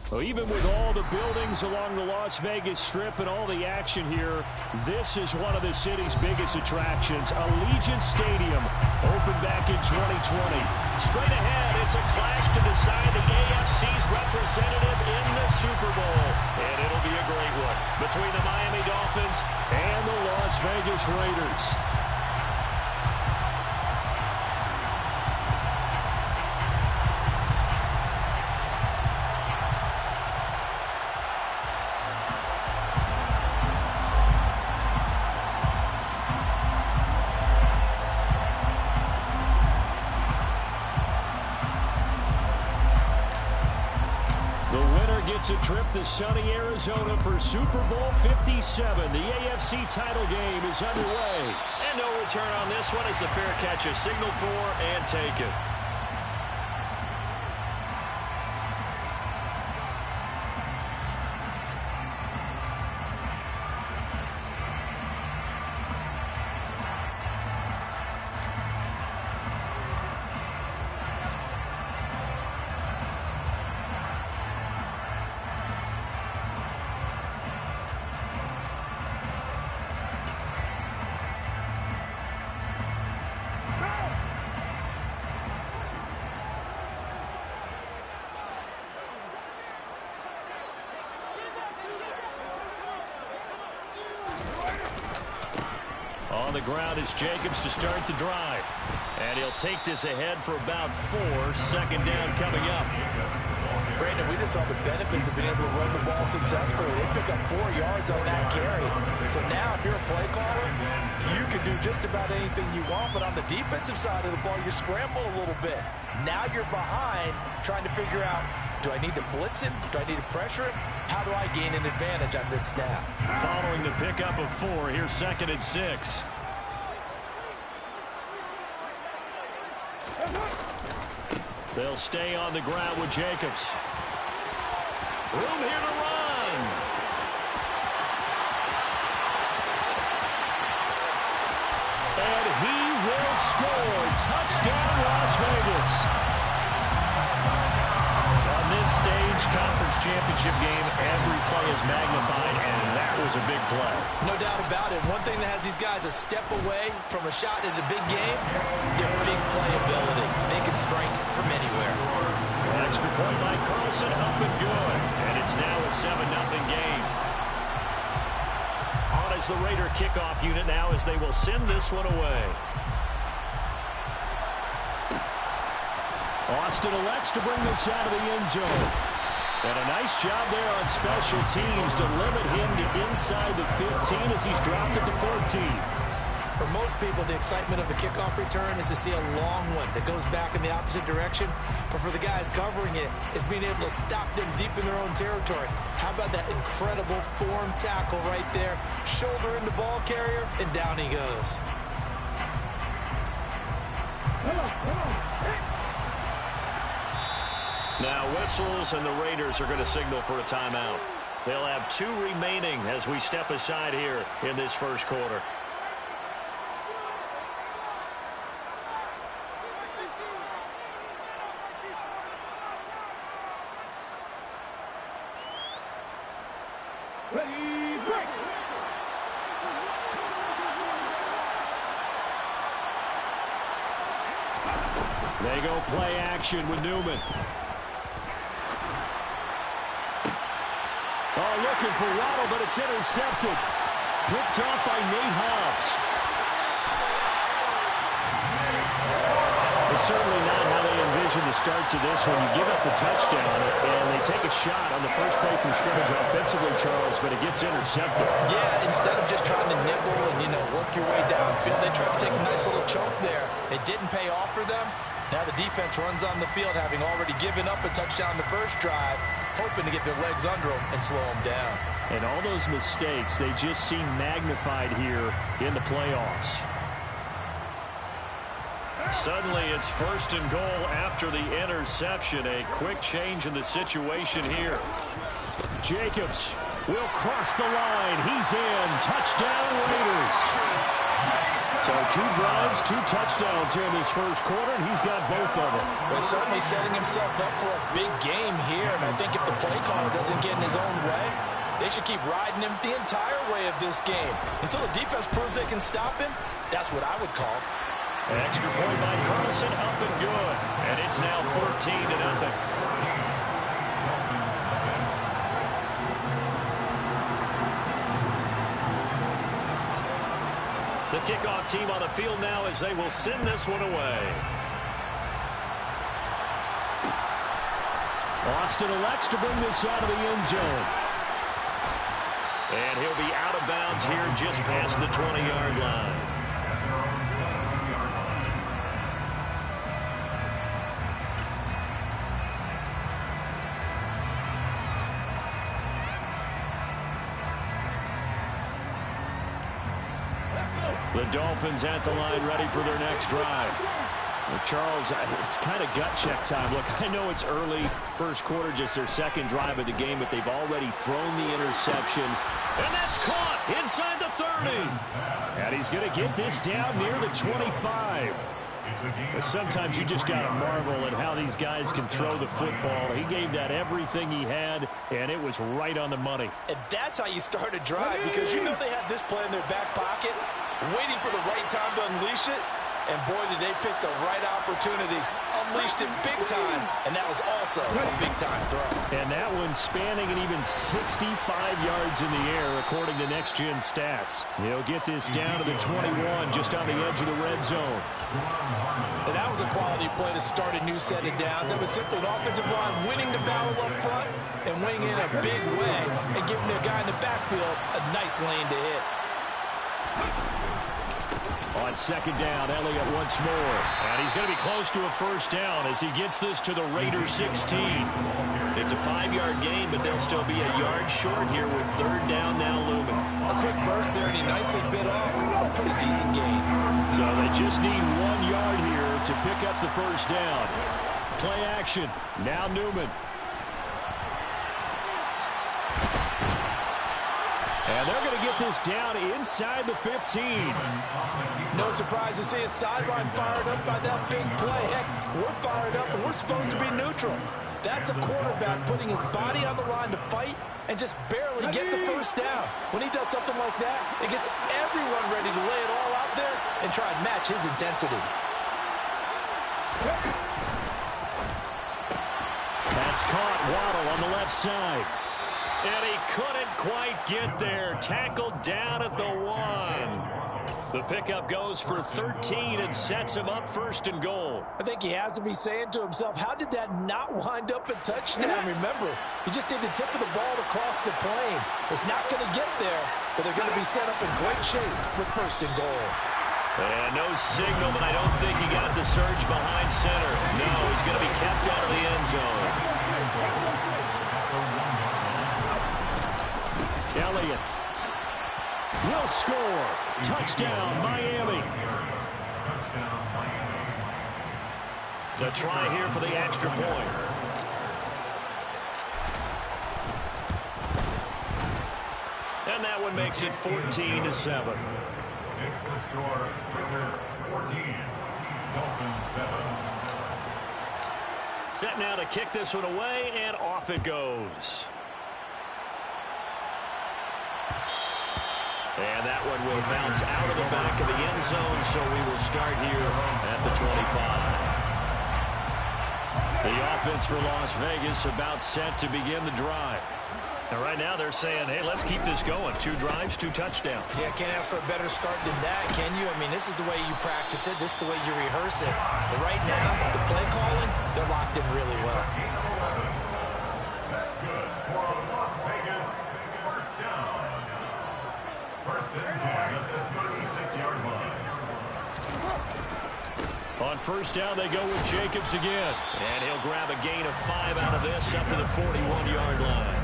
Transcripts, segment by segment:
Well, even with all the buildings along the Las Vegas Strip and all the action here, this is one of the city's biggest attractions. Allegiant Stadium opened back in 2020. Straight ahead, it's a clash to decide the AFC's representative in the Super Bowl. And it'll be a great one between the Miami Dolphins and the Las Vegas Raiders. It's a trip to sunny Arizona for Super Bowl 57. The AFC title game is underway. And no return on this one as the fair catch is signaled for and taken. On the ground is Jacobs to start the drive. And he'll take this ahead for about 4. Second down coming up. Brandon, we just saw the benefits of being able to run the ball successfully. They pick up 4 yards on that carry. So now if you're a play caller, you can do just about anything you want. But on the defensive side of the ball, you scramble a little bit. Now you're behind trying to figure out, do I need to blitz him? Do I need to pressure him? How do I gain an advantage on this snap? Following the pickup of 4, here's 2nd and 6. They'll stay on the ground with Jacobs. Room here to run. And he will score. Touchdown, Las Vegas. On this stage, conference championship game, every play is magnified, and that was a big play. No doubt about it. One thing that has these guys a step away from a shot in the big game, their big playability. They can strike from anywhere. Extra point by Carlson, up and good. And it's now a 7-0 game. On as the Raider kickoff unit now as they will send this one away. Austin elects to bring this out of the end zone. And a nice job there on special teams to limit him to inside the 15 as he's dropped at the 14. For most people, the excitement of the kickoff return is to see a long one that goes back in the opposite direction. But for the guys covering it, it's being able to stop them deep in their own territory. How about that incredible form tackle right there? Shoulder in the ball carrier, and down he goes. Now whistles, and the Raiders are going to signal for a timeout. They'll have 2 remaining as we step aside here in this first quarter. Ready, break. They go play action with Newman. Oh, looking for Waddle, but it's intercepted. Picked off by Nate Hobbs. It's certainly not how they envisioned the start to this one. You give up the touchdown, and they take a shot on the first play from scrimmage offensively, Charles, but it gets intercepted. Yeah, instead of just trying to nibble and, work your way downfield, they tried to take a nice little chunk there. It didn't pay off for them. Now the defense runs on the field, having already given up a touchdown the first drive, hoping to get their legs under them and slow them down. And all those mistakes, they just seem magnified here in the playoffs. Suddenly, it's 1st and goal after the interception. A quick change in the situation here. Jacobs will cross the line. He's in. Touchdown, Raiders. So 2 drives, 2 touchdowns here in this first quarter, and he's got both of them. Well, certainly setting himself up for a big game here, and I think if the play caller doesn't get in his own way, they should keep riding him the entire way of this game. Until the defense proves they can stop him, that's what I would call. An extra point by Carlson, up and good. And it's now 14-0. The kickoff team on the field now as they will send this one away. Austin elects to bring this out of the end zone. And he'll be out of bounds here just past the 20-yard line. The Dolphins at the line ready for their next drive. Well, Charles, it's kind of gut check time. Look, I know it's early, first quarter, just their second drive of the game, but they've already thrown the interception. And that's caught inside the 30. And he's going to get this down near the 25. But sometimes you just got to marvel at how these guys can throw the football. He gave that everything he had, and it was right on the money. And that's how you start a drive, because you know they have this play in their back pocket, waiting for the right time to unleash it. And boy, did they pick the right opportunity. Unleashed it big time, and that was also a big-time throw. And that one spanning an even 65 yards in the air, according to Next Gen Stats. He'll get this down to the 21, just on the edge of the red zone. And that was a quality play to start a new set of downs. That was simply an offensive line winning the battle up front and winning in a big way and giving their guy in the backfield a nice lane to hit. On second down, Elliott once more. And he's going to be close to a first down as he gets this to the Raiders 16. It's a 5-yard gain, but they'll still be a yard short here with third down now looming. A quick burst there, and he nicely bit off a pretty decent gain. So they just need 1 yard here to pick up the first down. Play action. Now Newman. And they're going to get this down inside the 15. No surprise to see his sideline fired up by that big play. Heck, we're fired up, and we're supposed to be neutral. That's a quarterback putting his body on the line to fight and just barely get the first down. When he does something like that, it gets everyone ready to lay it all out there and try and match his intensity. That's caught. Waddle on the left side. And he couldn't quite get there. Tackled down at the 1. The pickup goes for 13 and sets him up first and goal. I think he has to be saying to himself, how did that not wind up a touchdown? Remember, you just need the tip of the ball to cross the plane. It's not going to get there, but they're going to be set up in great shape with first and goal. And no signal, but I don't think he got the surge behind center. No, he's going to be kept out of the end zone. Elliott will score. Touchdown, Miami. The try here for the extra point. And that one makes it 14-7. Next to score, Raiders 14, Dolphins 7. Set now to kick this one away, and off it goes. And that one will bounce out of the back of the end zone, so we will start here at the 25. The offense for Las Vegas about set to begin the drive. And right now they're saying, hey, let's keep this going. 2 drives, 2 touchdowns. Yeah, can't ask for a better start than that, can you? I mean, this is the way you practice it. This is the way you rehearse it. But right now, the play calling, they're locked in really well. That's good for Las Vegas. First down. First and 10 at the 36-yard line. On first down, they go with Jacobs again. And he'll grab a gain of 5 out of this up to the 41-yard line.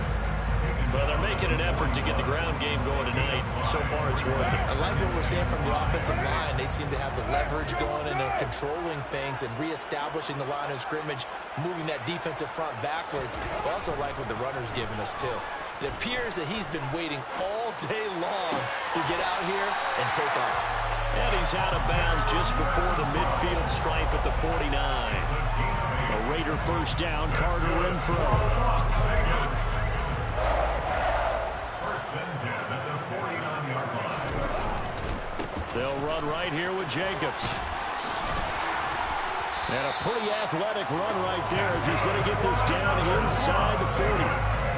Well, they're making an effort to get the ground game going tonight. So far, it's working. I like what we're seeing from the offensive line. They seem to have the leverage going, and they're controlling things and reestablishing the line of scrimmage, moving that defensive front backwards. I also like what the runner's giving us, too. It appears that he's been waiting all day long to get out here and take off. And he's out of bounds just before the midfield stripe at the 49. A Raider first down, Carter Renfro. Las Vegas. First and 10 at the 49-yard line. They'll run right here with Jacobs. And a pretty athletic run right there as he's going to get this down inside the 40.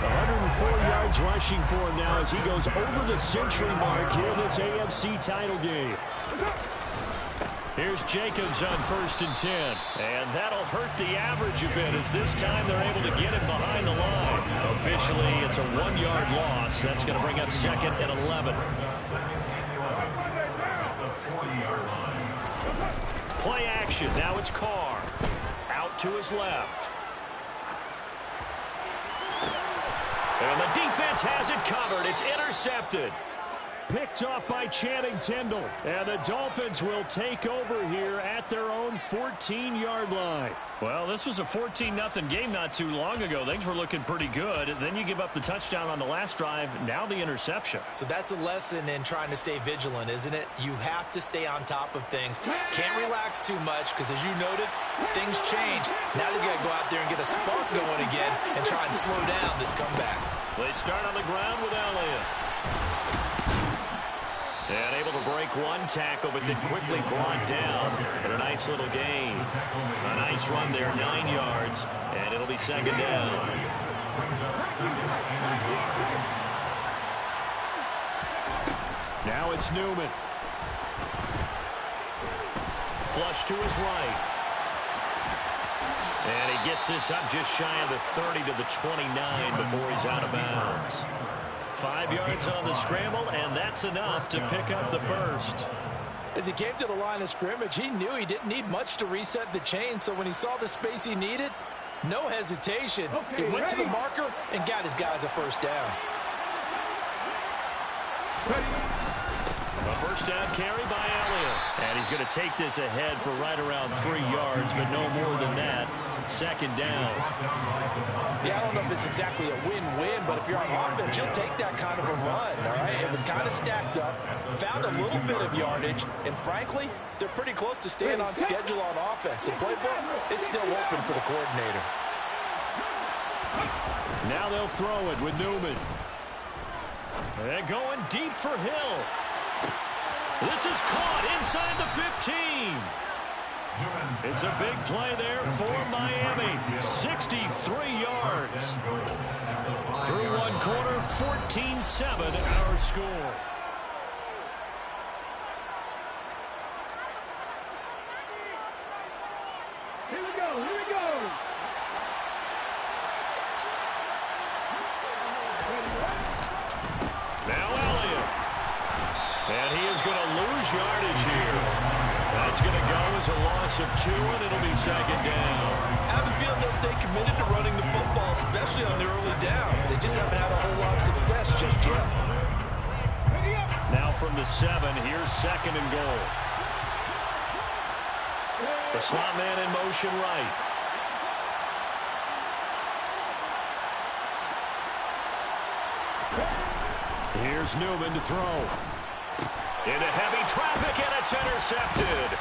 104 yards rushing for him now as he goes over the century mark here in this AFC title game. Here's Jacobs on first and 10. And that'll hurt the average a bit as this time they're able to get him behind the line. Officially, it's a 1-yard loss. That's going to bring up second and 11. Play action. Now it's Carr. Out to his left. And the defense has it covered. It's intercepted. Picked off by Channing Tindall. And the Dolphins will take over here at their own 14-yard line. Well, this was a 14-0 game not too long ago. Things were looking pretty good. And then you give up the touchdown on the last drive. Now the interception. So that's a lesson in trying to stay vigilant, isn't it? You have to stay on top of things. Can't relax too much because, as you noted, things change. Now you got to go out there and get a spark going again and try and slow down this comeback. They start on the ground with Elliott. And able to break one tackle, but then quickly brought down. And a nice little gain. A nice run there, 9 yards. And it'll be second down. Now it's Newman. Flush to his right. And he gets this up just shy of the 30 to the 29 before he's out of bounds. 5 yards on the scramble, and that's enough to pick up the first. As he came to the line of scrimmage, he knew he didn't need much to reset the chain, so when he saw the space he needed, no hesitation. He went to the marker and got his guys a first down. A first down carry by Elliott. And he's going to take this ahead for right around 3 yards, but no more than that. Second down. Yeah, I don't know if it's exactly a win-win, but if you're on offense, you'll take that kind of a run, all right? It was kind of stacked up, found a little bit of yardage, and frankly, they're pretty close to staying on schedule on offense. The playbook is still open for the coordinator. Now they'll throw it with Newman. They're going deep for Hill. This is caught inside the 15. It's a big play there for Miami. 63 yards. Through one quarter, 14-7 our score. Here we go, here we go. Now Elliott. And he is going to lose yardage here. That's going to go as a loss of 2, and it'll be second down. I have a feeling they'll stay committed to running the football, especially on their early downs. They just haven't had a whole lot of success just yet. Now from the 7, here's second and goal. The slot man in motion right. Here's Newman to throw. Into heavy traffic, and it's intercepted.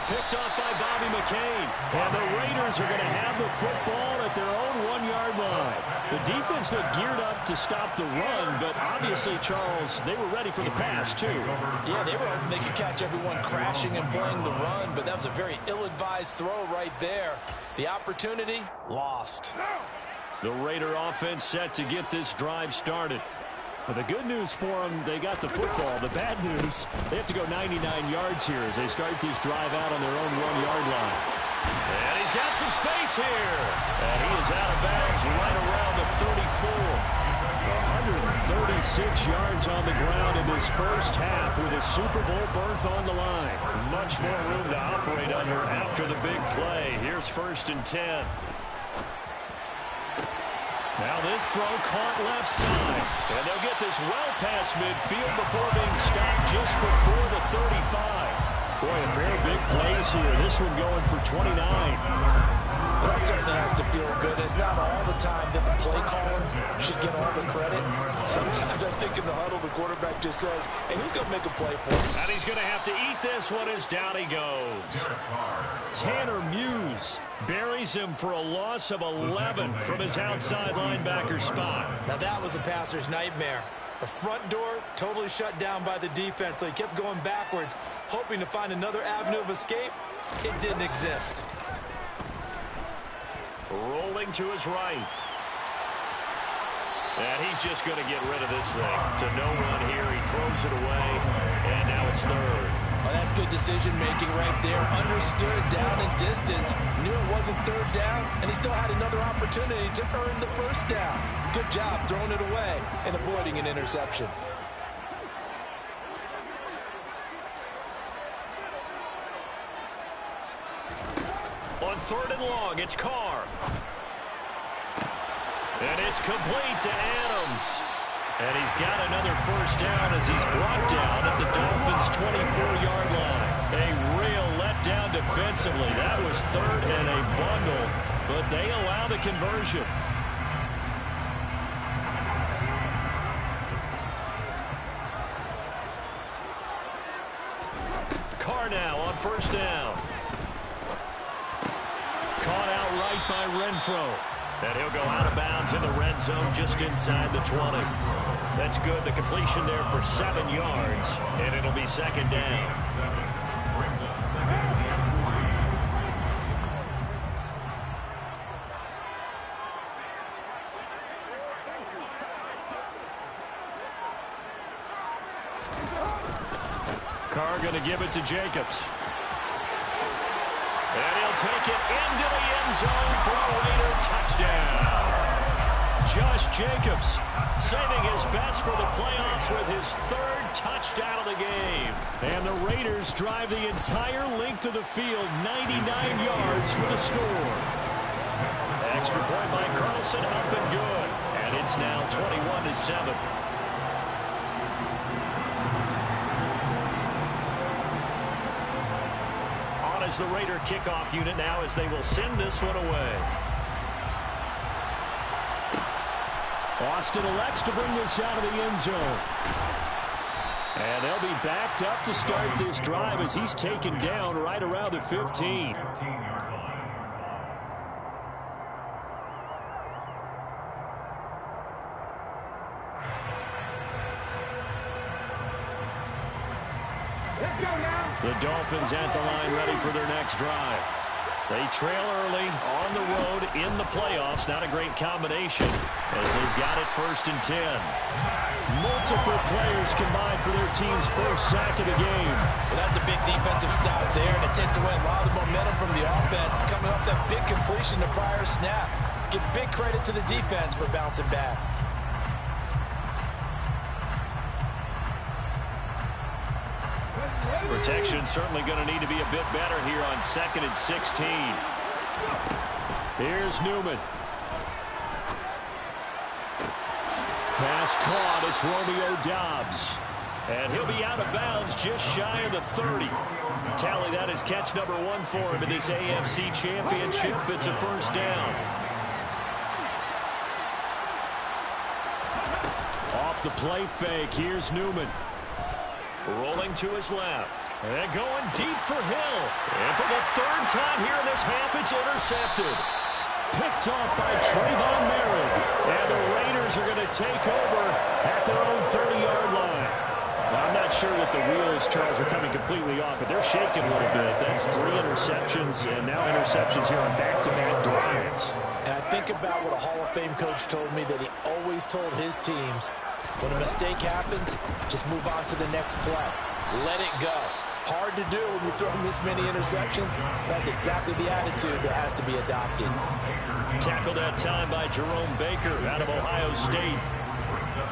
Picked off by Bobby McCain. And the Raiders are going to have the football at their own 1-yard line. The defense looked geared up to stop the run, but obviously, Charles, they were ready for the pass, too. Yeah, they were hoping they could catch everyone crashing and playing the run, but that was a very ill-advised throw right there. The opportunity, lost. The Raider offense set to get this drive started. But the good news for them, they got the football. The bad news, they have to go 99 yards here as they start this drive out on their own 1-yard line. And he's got some space here. And he is out of bounds right around the 34. 136 yards on the ground in this first half with a Super Bowl berth on the line. Much more room to operate under after the big play. Here's first and 10. Now this throw caught left side. And they'll get this well past midfield before being stopped just before the 35. Boy, a pair of big plays here. This one going for 29. Well, that certainly has to feel good. It's not all the time that the play caller should get all the credit. Sometimes I think in the huddle, the quarterback just says, hey, who's going to make a play for him? And he's going to have to eat this one as down he goes. Tanner Muse buries him for a loss of 11 from his outside linebacker spot. Now that was a passer's nightmare. The front door totally shut down by the defense, so he kept going backwards, hoping to find another avenue of escape. It didn't exist. Rolling to his right. And he's just going to get rid of this thing. To no one here. He throws it away. And now it's third. Oh, that's good decision-making right there. Understood down and distance. Knew it wasn't third down. And he still had another opportunity to earn the first down. Good job throwing it away and avoiding an interception. On third and long, it's Carr. And it's complete to Adams. And he's got another first down as he's brought down at the Dolphins' 24-yard line. A real letdown defensively. That was third and a bundle, but they allow the conversion. Carr now on first down. Caught out right by Renfro. And he'll go out of bounds in the red zone just inside the 20. That's good. The completion there for 7 yards. And it'll be second down. Carr going to give it to Jacobs. And he'll take it into the end zone for a Raider touchdown. Josh Jacobs saving his best for the playoffs with his third touchdown of the game. And the Raiders drive the entire length of the field, 99 yards for the score. Extra point by Carlson, up and good. And it's now 21-7. As the Raider kickoff unit now as they will send this one away. Austin elects to bring this out of the end zone. And they'll be backed up to start this drive as he's taken down right around the 15. The Dolphins at the line ready for their next drive. They trail early on the road in the playoffs. Not a great combination as they've got it 1st and 10. Multiple players combined for their team's first sack of the game. Well, that's a big defensive stop there, and it takes away a lot of the momentum from the offense coming off that big completion the prior snap. Give big credit to the defense for bouncing back. Protection certainly going to need to be a bit better here on 2nd and 16. Here's Newman. Pass caught. It's Romeo Doubs. And he'll be out of bounds just shy of the 30. Tally, that is catch number 1 for him in this AFC Championship. It's a first down. Off the play fake. Here's Newman. Rolling to his left. And going deep for Hill. And for the 3rd time here in this half, it's intercepted. Picked off by Trayvon Merritt. And the Raiders are going to take over at their own 30-yard line. Well, I'm not sure that the wheels, Charles, are coming completely off, but they're shaking a little bit. That's 3 interceptions, and now interceptions here on back-to-back drives. And I think about what a Hall of Fame coach told me, that he always told his teams, when a mistake happens, just move on to the next play. Let it go. Hard to do when you're throwing this many interceptions. That's exactly the attitude that has to be adopted. Tackled that time by Jerome Baker out of Ohio State.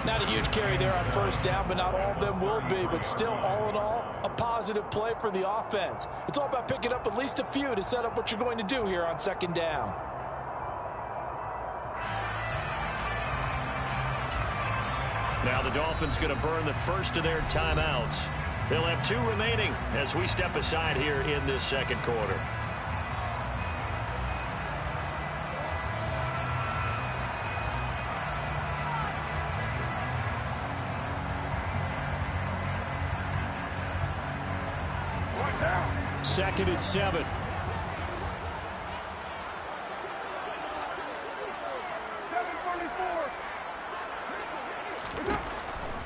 Not a huge carry there on first down, but not all of them will be. But still, all in all, a positive play for the offense. It's all about picking up at least a few to set up what you're going to do here on 2nd down. Now the Dolphins going to burn the first of their timeouts. They'll have 2 remaining as we step aside here in this 2nd quarter. 2nd and 7.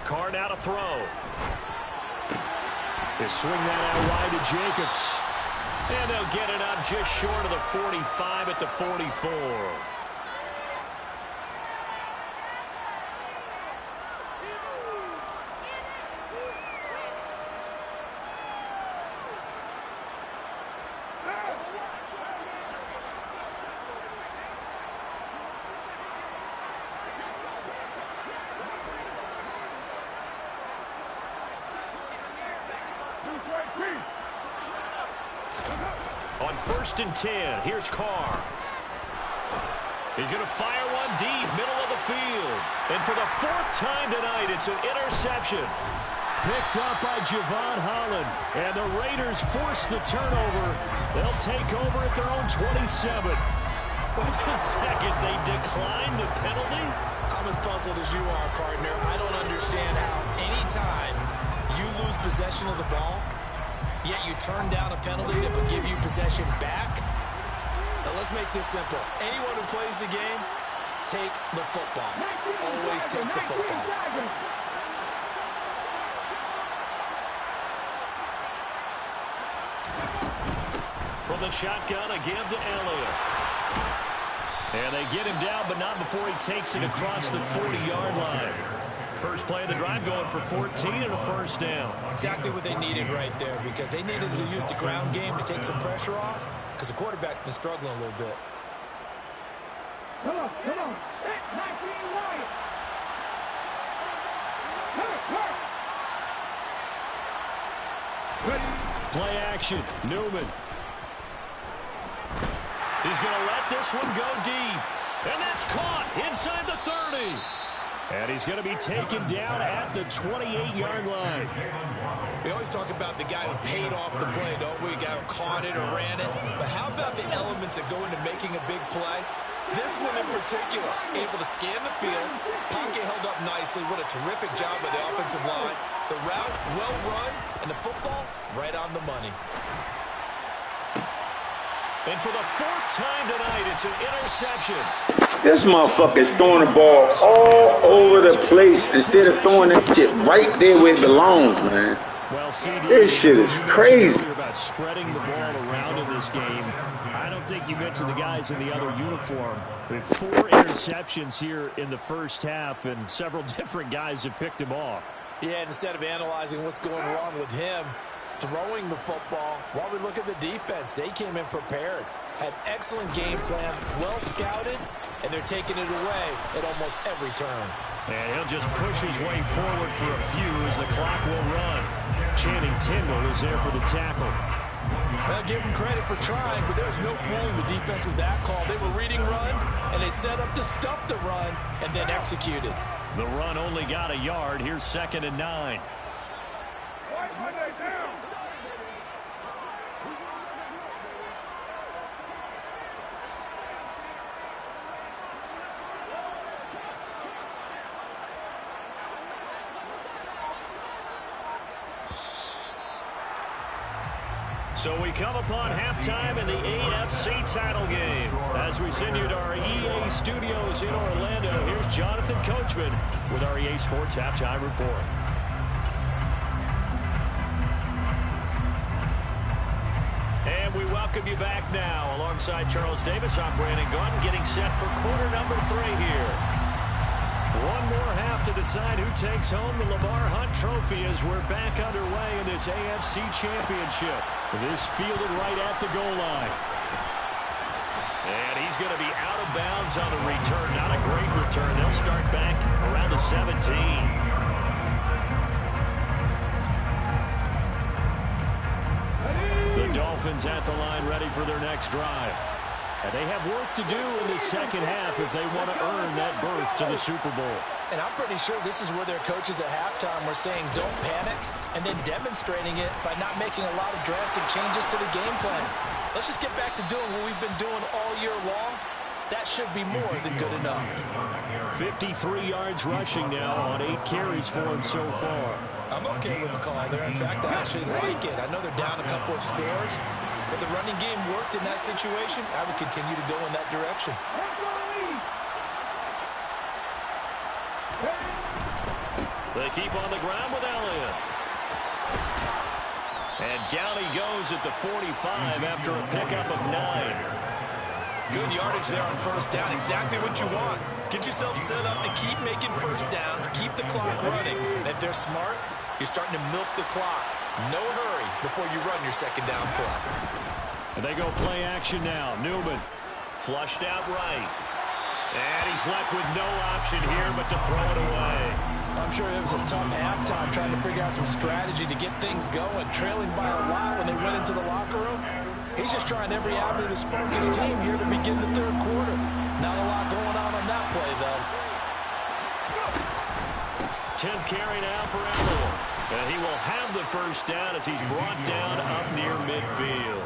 Carr now to throw. They swing that out wide to Jacobs. And they'll get it up just short of the 45 at the 44. On 1st and 10, here's Carr. He's going to fire one deep, middle of the field. And for the 4th time tonight, it's an interception. Picked up by Javon Holland. And the Raiders force the turnover. They'll take over at their own 27. Wait a second, they declined the penalty? I'm as puzzled as you are, partner. I don't understand how anytime you lose possession of the ball, yet you turn down a penalty that would give you possession back. Now let's make this simple. Anyone who plays the game, take the football. Always take the football. From the shotgun, a give to Elliott. And they get him down, but not before he takes it across the 40-yard line. First play of the drive going for 14 and a 1st down. Exactly what they needed right there, because they needed to use the ground game to take some pressure off, because the quarterback's been struggling a little bit. Come on. Hit 19 right. Play action. Newman. He's going to let this one go deep. And that's caught inside the 30. And he's going to be taken down at the 28-yard line. We always talk about the guy who paid off the play, don't we? The guy who caught it or ran it. But how about the elements that go into making a big play? This one in particular, able to scan the field. Pocket held up nicely. What a terrific job by the offensive line. The route, well run, and the football, right on the money. And for the 4th time tonight, it's an interception. This motherfucker's throwing the ball all over the place instead of throwing that shit right there where it belongs, man. Well, CD, this shit is crazy. About spreading the ball around in this game. I don't think you mentioned the guys in the other uniform. With 4 interceptions here in the first half, and several different guys have picked him off. Yeah, and instead of analyzing what's going wrong with him, throwing the football, while we look at the defense, they came in prepared, had excellent game plan, well scouted, and they're taking it away at almost every turn. And he'll just push his way forward for a few as the clock will run. Channing Tindall is there for the tackle. I'll give them credit for trying, but there's no fooling the defense with that call. They were reading run, and they set up to stop the run, and then executed. The run only got a yard. Here's 2nd and 9. So we come upon halftime in the AFC title game. As we send you to our EA studios in Orlando, here's Jonathan Coachman with our EA Sports Halftime Report. And we welcome you back now. Alongside Charles Davis, I'm Brandon Gordon, getting set for quarter number 3 here. One more half to decide who takes home the Lamar Hunt Trophy as we're back underway in this AFC Championship. This fielded right at the goal line. And he's going to be out of bounds on the return. Not a great return. They'll start back around the 17. The Dolphins at the line ready for their next drive. And they have work to do in the second half if they want to earn that berth to the Super Bowl. And I'm pretty sure this is where their coaches at halftime were saying don't panic, and then demonstrating it by not making a lot of drastic changes to the game plan. Let's just get back to doing what we've been doing all year long that should be more than good enough. 53 yards rushing now on 8 carries for him so far. I'm okay with the call there. In fact, I actually like it. I know they're down a couple of scores, but the running game worked in that situation. I would continue to go in that direction. They keep on the ground with Elliott. And down he goes at the 45 after a pickup of 9. Good yardage there on first down. Exactly what you want. Get yourself set up to keep making first downs, keep the clock running. And if they're smart, you're starting to milk the clock. No hurry before you run your second down play. And they go play action now. Newman flushed out right. And he's left with no option here but to throw it away. I'm sure it was a tough halftime trying to figure out some strategy to get things going, trailing by a lot when they went into the locker room. He's just trying every avenue to spark his team here to begin the third quarter. Not a lot going on that play, though. 10th carry now for Elliott. And he will have the first down as he's brought down up near midfield.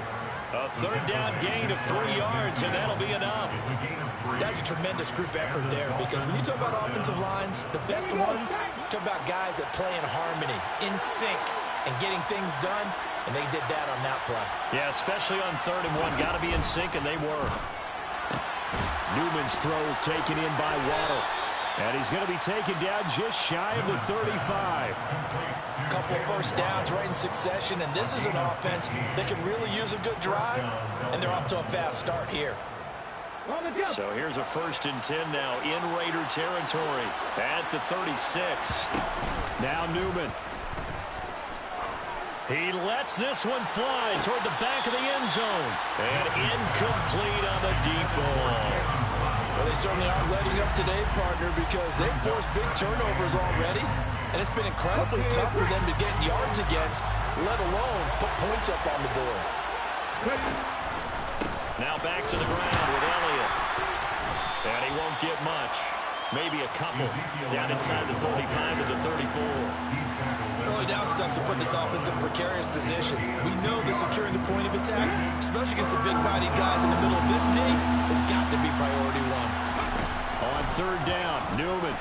A third down gain of 3 yards, and that'll be enough. That's a tremendous group effort there, because when you talk about offensive lines, the best ones, talk about guys that play in harmony, in sync, and getting things done, and they did that on that play. Yeah, especially on 3rd and 1. Got to be in sync, and they were. Newman's throw is taken in by Waddle. And he's going to be taken down just shy of the 35. A couple of first downs right in succession, and this is an offense that can really use a good drive, and they're off to a fast start here. So here's a 1st and 10 now in Raider territory at the 36. Now Newman. He lets this one fly toward the back of the end zone. And incomplete on the deep ball. Well, they certainly aren't letting up today, partner, because they've forced big turnovers already, and it's been incredibly tough for them to get yards against, let alone put points up on the board. Now back to the ground with Elliott. And he won't get much. Maybe a couple. Down inside the 45 to the 34. Early down stuff to put this offense in a precarious position. We know that securing the point of attack, especially against the big-bodied guys in the middle of this D, has got to be priority 1. On 3rd down, Newman.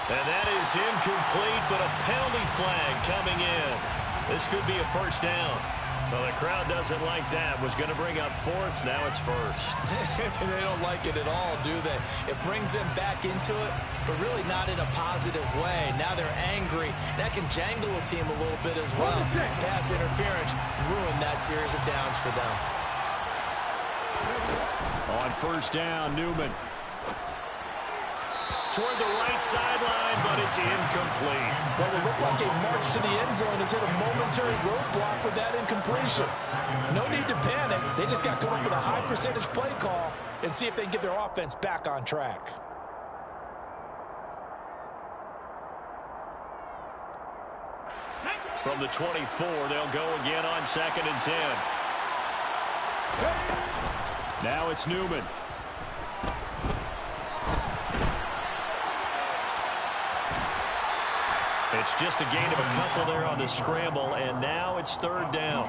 And that is incomplete, but a penalty flag coming in. This could be a first down. Well, the crowd doesn't like that. Was going to bring up 4th. Now it's 1st. They don't like it at all, do they? It brings them back into it, but really not in a positive way. Now they're angry. That can jangle a team a little bit as well. Pass interference ruined that series of downs for them. On 1st down, Newman. Toward the right sideline, but it's incomplete. What will look like a march to the end zone has hit a momentary roadblock with that incompletion. No need to panic. They just got to come up with a high percentage play call and see if they can get their offense back on track. From the 24, they'll go again on 2nd and 10. Now it's Newman. It's just a gain of a couple there on the scramble, and now it's 3rd down.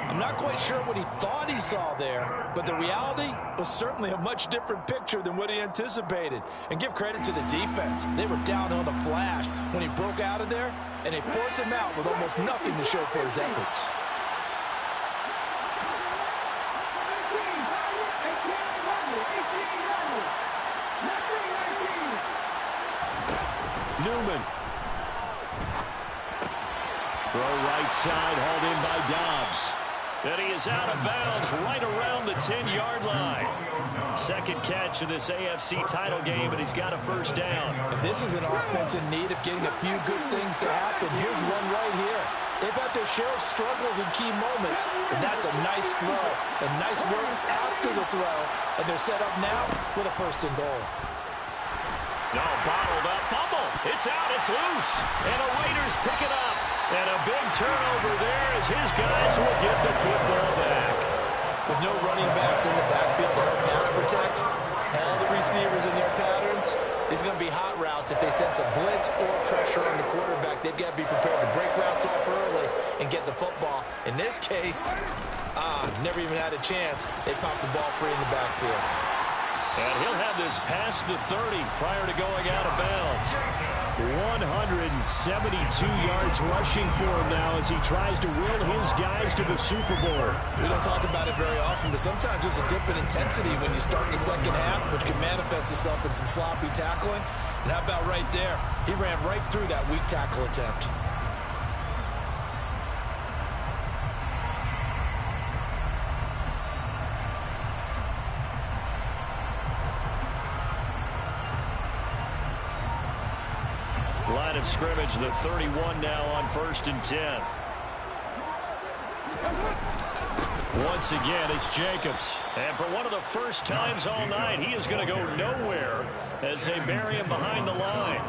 I'm not quite sure what he thought he saw there, but the reality was certainly a much different picture than what he anticipated. And give credit to the defense. They were down on the flash when he broke out of there, and they forced him out with almost nothing to show for his efforts. Newman. Throw right side, hauled in by Dobbs. And he is out of bounds right around the 10-yard line. 2nd catch of this AFC title game, and he's got a first down. This is an offense in need of getting a few good things to happen. Here's one right here. They've had their share of struggles in key moments, and that's a nice throw. And nice work after the throw. And they're set up now with a 1st and goal. No, bottled up. Fumble. It's out. It's loose. And the Raiders pick it up. And a big turnover there as his guys will get the football back. With no running backs in the backfield to help pass protect, all the receivers in their patterns, these are going to be hot routes. If they sense a blitz or pressure on the quarterback, they've got to be prepared to break routes off early and get the football. In this case, never even had a chance. They popped the ball free in the backfield. And he'll have this past the 30 prior to going out of bounds. 172 yards rushing for him now as he tries to will his guys to the Super Bowl. We don't talk about it very often, but sometimes there's a dip in intensity when you start the second half, which can manifest itself in some sloppy tackling. And how about right there? He ran right through that weak tackle attempt. Line of scrimmage, the 31 now on 1st and 10. Once again, it's Jacobs. And for one of the first times all night, he is going to go nowhere as they bury him behind the line.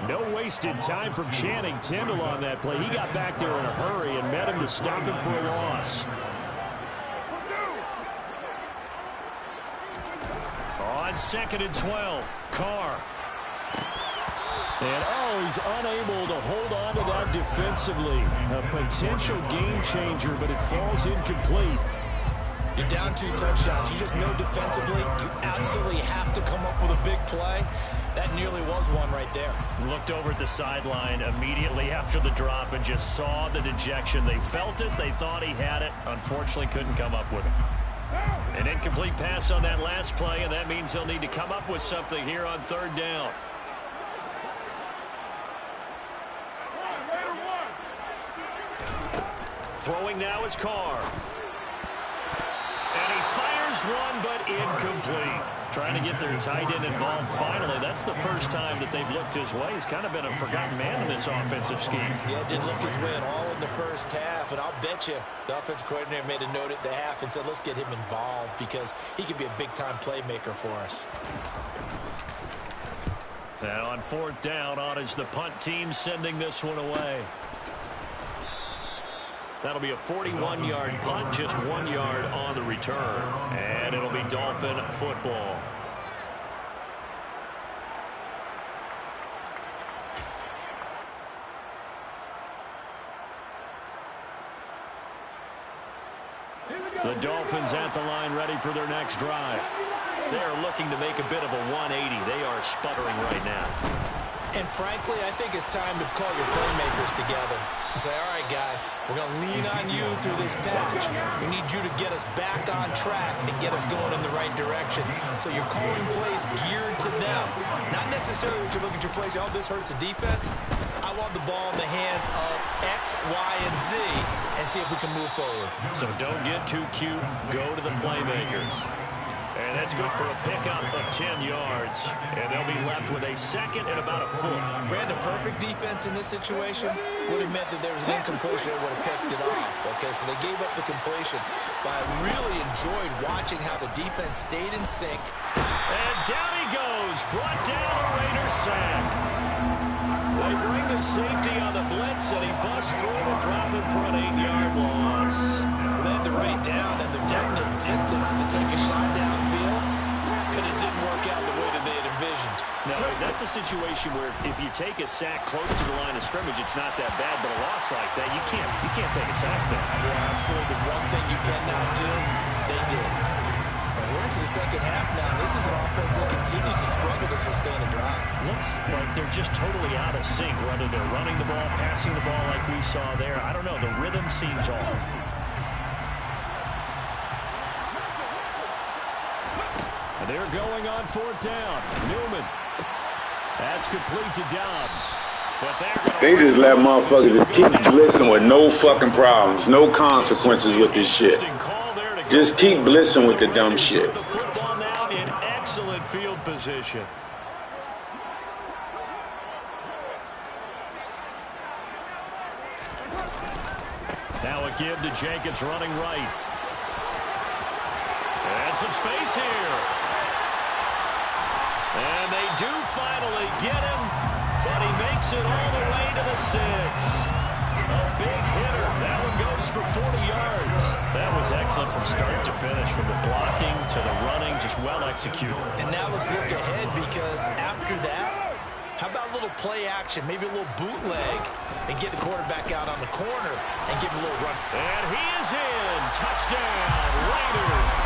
No wasted time from Channing Tindall on that play. He got back there in a hurry and met him to stop him for a loss. On 2nd and 12, Carr. And, he's unable to hold on to that defensively. A potential game changer, but it falls incomplete. You're down 2 touchdowns. You just know defensively you absolutely have to come up with a big play. That nearly was one right there. Looked over at the sideline immediately after the drop and just saw the dejection. They felt it. They thought he had it. Unfortunately, couldn't come up with it. An incomplete pass on that last play, and that means he'll need to come up with something here on 3rd down. Throwing now is Carr. And he fires one, but incomplete. Trying to get their tight end involved finally. That's the first time that they've looked his way. He's kind of been a forgotten man in this offensive scheme. Yeah, didn't look his way at all in the first half. And I'll bet you the offensive coordinator made a note at the half and said, let's get him involved because he could be a big-time playmaker for us. And on 4th down, on is the punt team sending this one away. That'll be a 41-yard punt, just 1 yard on the return. And it'll be Dolphin football. The Dolphins at the line ready for their next drive. They are looking to make a bit of a 180. They are sputtering right now. And frankly, I think it's time to call your playmakers together and say, all right, guys, we're going to lean on you through this patch. We need you to get us back on track and get us going in the right direction. So you're calling plays geared to them. Not necessarily what you look at your plays, oh, this hurts the defense. I want the ball in the hands of X, Y, and Z and see if we can move forward. So don't get too cute. Go to the playmakers. And that's good for a pickup of 10 yards. And they'll be left with a 2nd and about a foot. Brandon, perfect defense in this situation would have meant that there was an incompletion that would have picked it off. Okay, so they gave up the completion. But I really enjoyed watching how the defense stayed in sync. And down he goes. Brought down a Raider sack. They bring the safety on the blitz, and he busts through and drop it for an 8-yard loss. They had the right down and the definite distance to take a shot downfield, but it didn't work out the way that they had envisioned. No, that's a situation where if you take a sack close to the line of scrimmage, it's not that bad, but a loss like that, you can't take a sack there. Yeah, absolutely. The one thing you cannot do, they did. And we're into the second half now. This is an offense that continues to struggle to sustain a drive. Looks like they're just totally out of sync, whether they're running the ball, passing the ball like we saw there. I don't know. The rhythm seems off. They're going on 4th down. Newman. That's complete to Dobbs. But they just let motherfuckers just keep blitzing with no fucking problems, no consequences with this shit. Just keep blitzing with the dumb shit. The football now in excellent field position. Now a give to Jacobs running right. And some space here. And they do finally get him, but he makes it all the way to the 6. A big hitter. That one goes for 40 yards. That was excellent from start to finish, from the blocking to the running, just well executed. And now let's look ahead, because after that, how about a little play action, maybe a little bootleg, and get the quarterback out on the corner and give him a little run. And he is in. Touchdown, Raiders.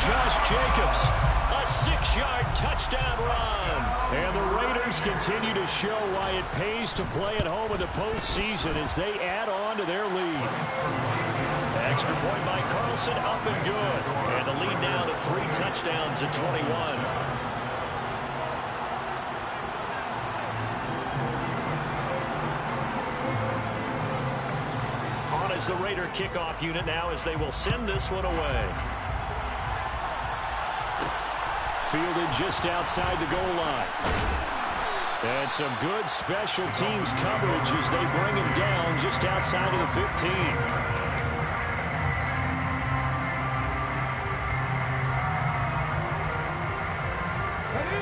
Josh Jacobs. A 6-yard touchdown run. And the Raiders continue to show why it pays to play at home in the postseason as they add on to their lead. Extra point by Carlson, up and good. And the lead now to 3 touchdowns at 21. As the Raider kickoff unit now as they will send this one away. Fielded just outside the goal line. And some good special teams coverage as they bring him down just outside of the 15.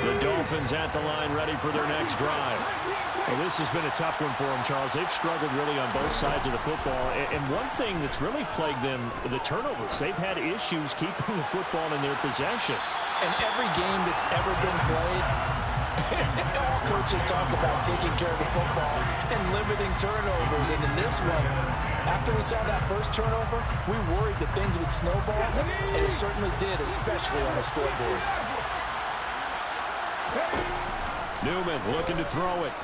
The Dolphins at the line ready for their next drive. Well, this has been a tough one for them, Charles. They've struggled really on both sides of the football. And one thing that's really plagued them, the turnovers. They've had issues keeping the football in their possession. And every game that's ever been played, all coaches talk about taking care of the football and limiting turnovers. And in this one, after we saw that first turnover, we worried that things would snowball, and it certainly did, especially on the scoreboard. Newman looking to throw it.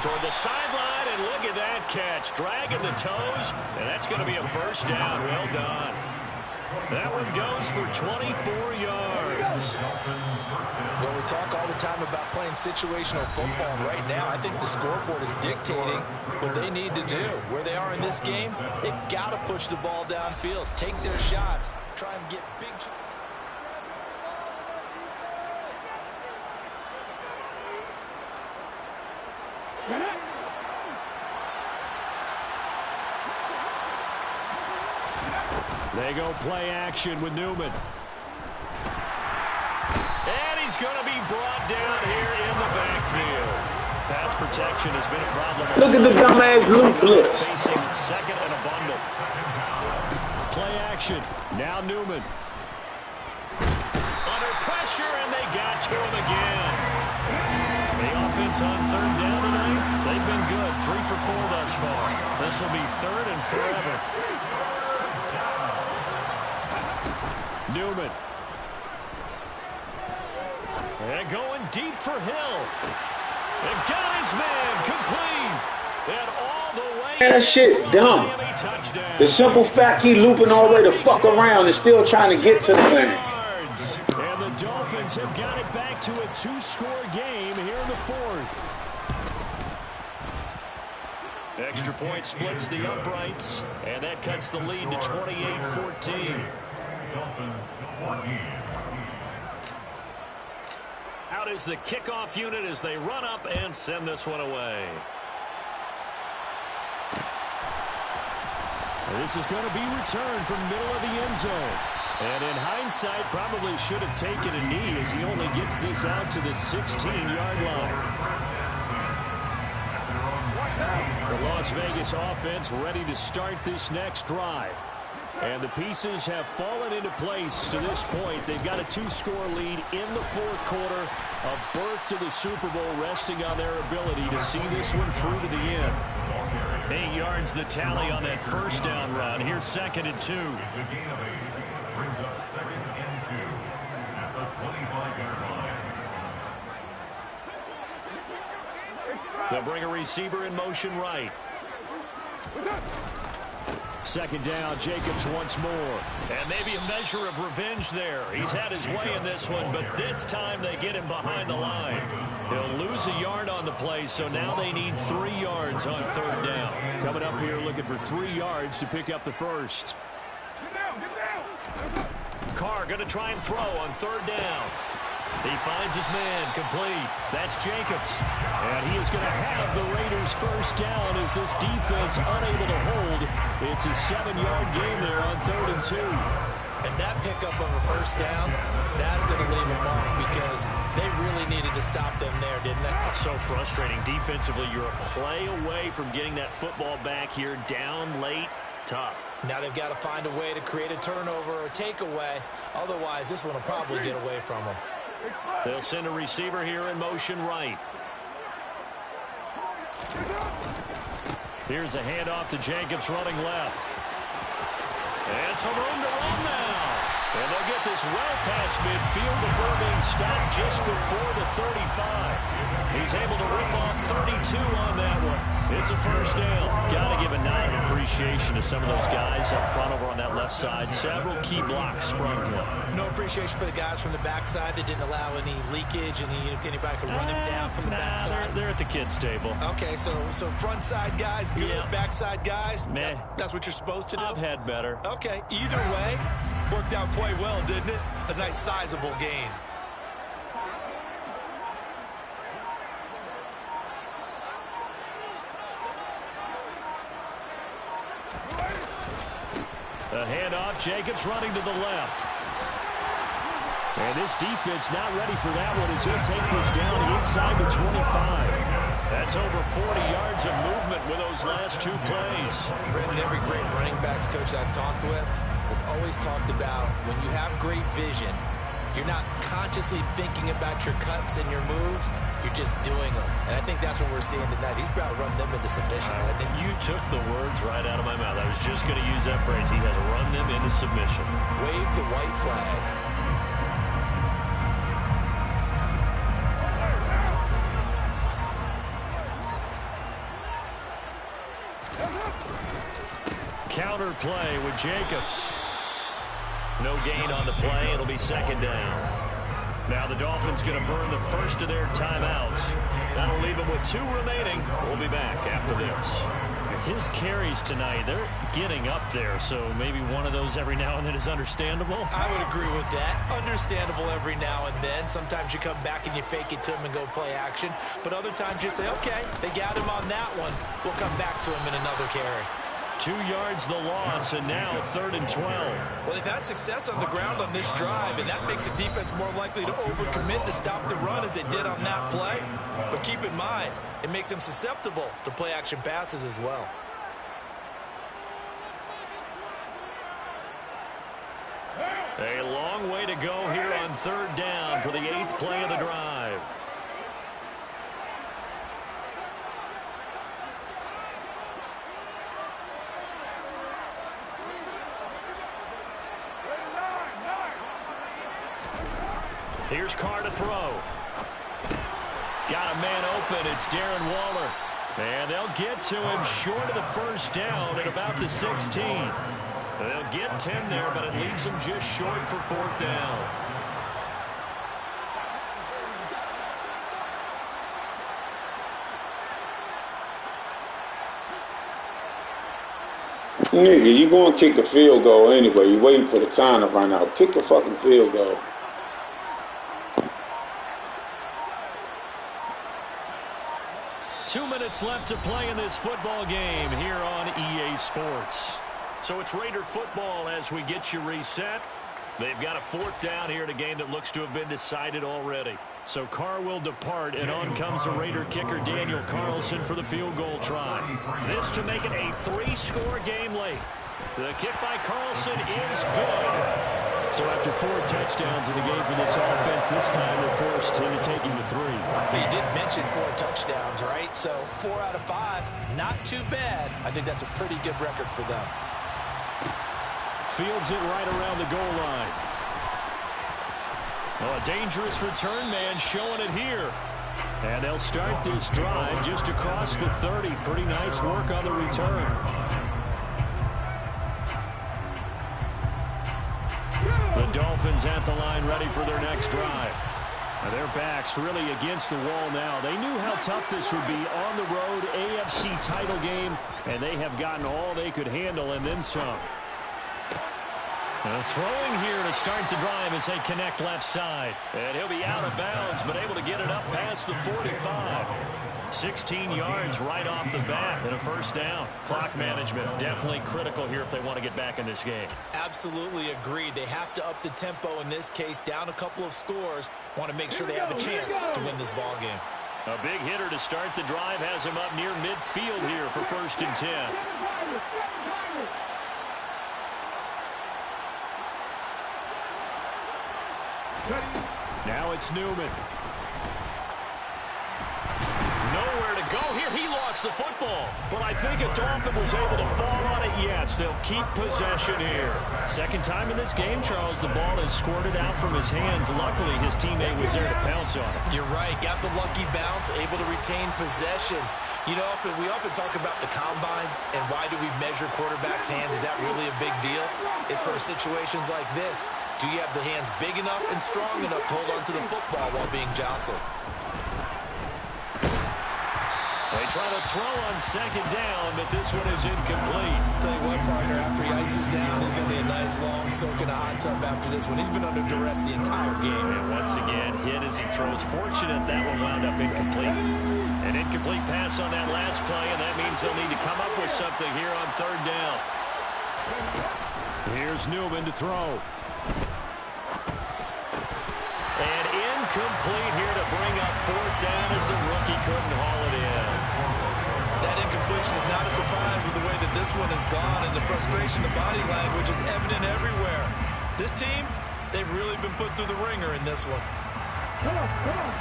Toward the sideline, and look at that catch. Dragging the toes, and that's going to be a first down. Well done. That one goes for 24 yards. Well, we talk all the time about playing situational football. Right now, I think the scoreboard is dictating what they need to do. Where they are in this game, they've got to push the ball downfield, take their shots, try and get big shots. They go play action with Newman. And he's going to be brought down here in the backfield. Pass protection has been a problem. Look at the dumbass blue blitz. Facing second and a bundle. Play action. Now Newman. Under pressure, and they got to him again. The offense on third down tonight, they've been good. 3 for 4 thus far. This will be third and forever. Newman. And going deep for Hill. And got his man complete. And all the way. Man, that shit dumb. The simple fact he looping all the way the fuck around and still trying to get to the thing. And the Dolphins have got it back to a 2-score game here in the fourth. Extra point splits the uprights. And that cuts the lead to 28-14. Dolphins 14. Out is the kickoff unit as they run up and send this one away. This is going to be returned from middle of the end zone. And in hindsight, probably should have taken a knee as he only gets this out to the 16-yard line. The Las Vegas offense ready to start this next drive. And the pieces have fallen into place to this point. They've got a 2-score lead in the fourth quarter. A berth to the Super Bowl resting on their ability to see this one through to the end. 8 yards the tally on that first down run. Here's 2nd and 2. It's a gain of 8. Brings up 2nd and 2 at the 25-yard line. They'll bring a receiver in motion right. 2nd down, Jacobs once more. And maybe a measure of revenge there. He's had his way in this one, but this time they get him behind the line. He'll lose a yard on the play, so now they need 3 yards on 3rd down. Coming up here looking for 3 yards to pick up the first. Carr going to try and throw on 3rd down. He finds his man complete. That's Jacobs. And he is going to have the Raiders first down as this defense unable to hold. It's a 7-yard gain there on 3rd and 2. And that pickup of a first down, that's going to leave a mark because they really needed to stop them there, didn't they? So frustrating. Defensively, you're a play away from getting that football back here down late. Tough. Now they've got to find a way to create a turnover or a takeaway. Otherwise, this one will probably get away from them. They'll send a receiver here in motion right. Here's a handoff to Jacobs running left. And some room to run now. And they'll get this well past midfield before being stopped just before the 35. He's able to rip off 32 on that one. It's a first down. Got to give a nod of appreciation to some of those guys up front over on that left side. Several key blocks sprung here. No appreciation for the guys from the backside that didn't allow any leakage, and anybody could run him down from the backside. They're at the kids' table. Okay, so front side guys, good. Yeah. Backside guys, meh. That's what you're supposed to do? I've had better. Okay, either way, worked out quite well, didn't it? A nice sizable gain. The handoff, Jacobs running to the left. And this defense not ready for that one as he'll take this down inside the 25. That's over 40 yards of movement with those last two plays. Brendan, every great running backs coach I've talked with has always talked about when you have great vision, you're not consciously thinking about your cuts and your moves, you're just doing them. And I think that's what we're seeing tonight. He's about to run them into submission. You took the words right out of my mouth. I was just going to use that phrase. He has run them into submission. Wave the white flag. Counter play with Jacobs. No gain on the play. It'll be second down. Now the Dolphins going to burn the first of their timeouts. That'll leave them with 2 remaining. We'll be back after this. His carries tonight, they're getting up there, so maybe one of those every now and then is understandable. I would agree with that. Understandable every now and then. Sometimes you come back and you fake it to him and go play action. But other times you say, okay, they got him on that one. We'll come back to him in another carry. 2 yards the loss, and now 3rd and 12. Well, they've had success on the ground on this drive, and that makes a defense more likely to overcommit to stop the run as they did on that play. But keep in mind, it makes them susceptible to play-action passes as well. A long way to go here on 3rd down for the 8th play of the drive. Here's Carr to throw. Got a man open. It's Darren Waller. And they'll get to him short of the first down at about the 16. They'll get 10 there, but it leaves them just short for 4th down. Nigga, you going to kick a field goal anyway. You waiting for the time to run out. Kick the fucking field goal. Two minutes left to play in this football game here on EA Sports. So it's Raider football as we get you reset. They've got a 4th down here in a game that looks to have been decided already. So Carr will depart, and on comes the Raider kicker Daniel Carlson for the field goal try. This to make it a 3-score game late. The kick by Carlson is good. So after 4 touchdowns in the game for this offense, this time they're forced into taking the 3. You did mention 4 touchdowns, right? So 4 out of 5, not too bad. I think that's a pretty good record for them. Fields it right around the goal line. Oh, a dangerous return man showing it here. And they'll start this drive just across the 30. Pretty nice work on the return. The Dolphins at the line ready for their next drive. Now their backs really against the wall now. They knew how tough this would be on the road, AFC title game, and they have gotten all they could handle and then some. Throwing here to start the drive as they connect left side. And he'll be out of bounds, but able to get it up past the 45. 16 yards right off the bat and a first down. Clock management definitely critical here if they want to get back in this game. Absolutely agreed. They have to up the tempo in this case, down a couple of scores. Want to make sure they have a chance to win this ball game. A big hitter to start the drive has him up near midfield here for 1st and 10. Now it's Newman. Nowhere to go here. He lost gets the football. But I think a Dolphin was able to fall on it. Yes, they'll keep possession here. Second time in this game, Charles, the ball is squirted out from his hands. Luckily, his teammate was there to pounce on it. You're right. Got the lucky bounce, able to retain possession. You know, we often talk about the combine and why do we measure quarterbacks' hands. Is that really a big deal? It's for situations like this. Do you have the hands big enough and strong enough to hold on to the football while being jostled? They try to throw on second down, but this one is incomplete. Tell you what, partner, after he ices down, he's going to be a nice long soak in a hot tub after this one. He's been under duress the entire game. And once again, hit as he throws. Fortunate that one wound up incomplete. An incomplete pass on that last play, and that means they'll need to come up with something here on third down. Here's Newman to throw. And incomplete here to bring up fourth down as the rookie couldn't haul it in. That incompletion is not a surprise with the way that this one has gone, and the frustration, the body language is evident everywhere. This team, they've really been put through the ringer in this one. Come on, come on.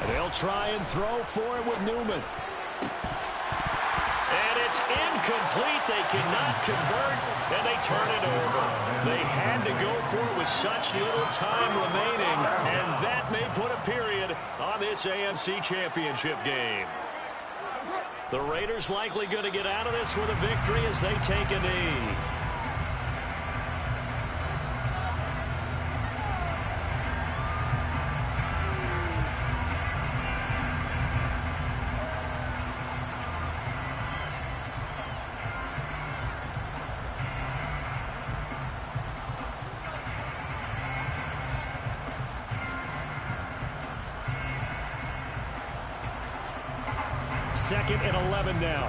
And they'll try and throw for it with Newman. And it's incomplete. They cannot convert, and they turn it over. They had to go for it with such little time remaining, and that may put a period on this AFC Championship game. The Raiders likely going to get out of this with a victory as they take a knee. Second and 11 now.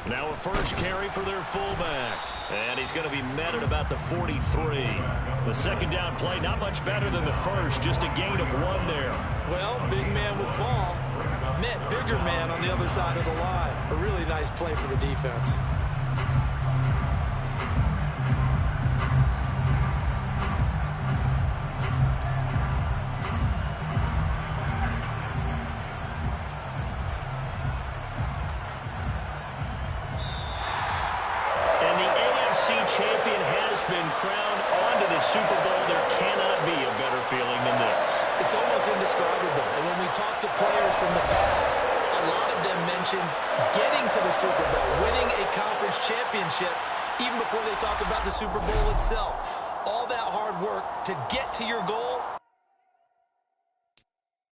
Now a first carry for their fullback. And he's going to be met at about the 43. The second down play, not much better than the first, just a gain of 1 there. Well, big man with ball met bigger man on the other side of the line. A really nice play for the defense. Champion has been crowned onto the Super Bowl. There cannot be a better feeling than this. It's almost indescribable. And when we talk to players from the past, a lot of them mention getting to the Super Bowl, winning a conference championship, even before they talk about the Super Bowl itself. All that hard work to get to your goal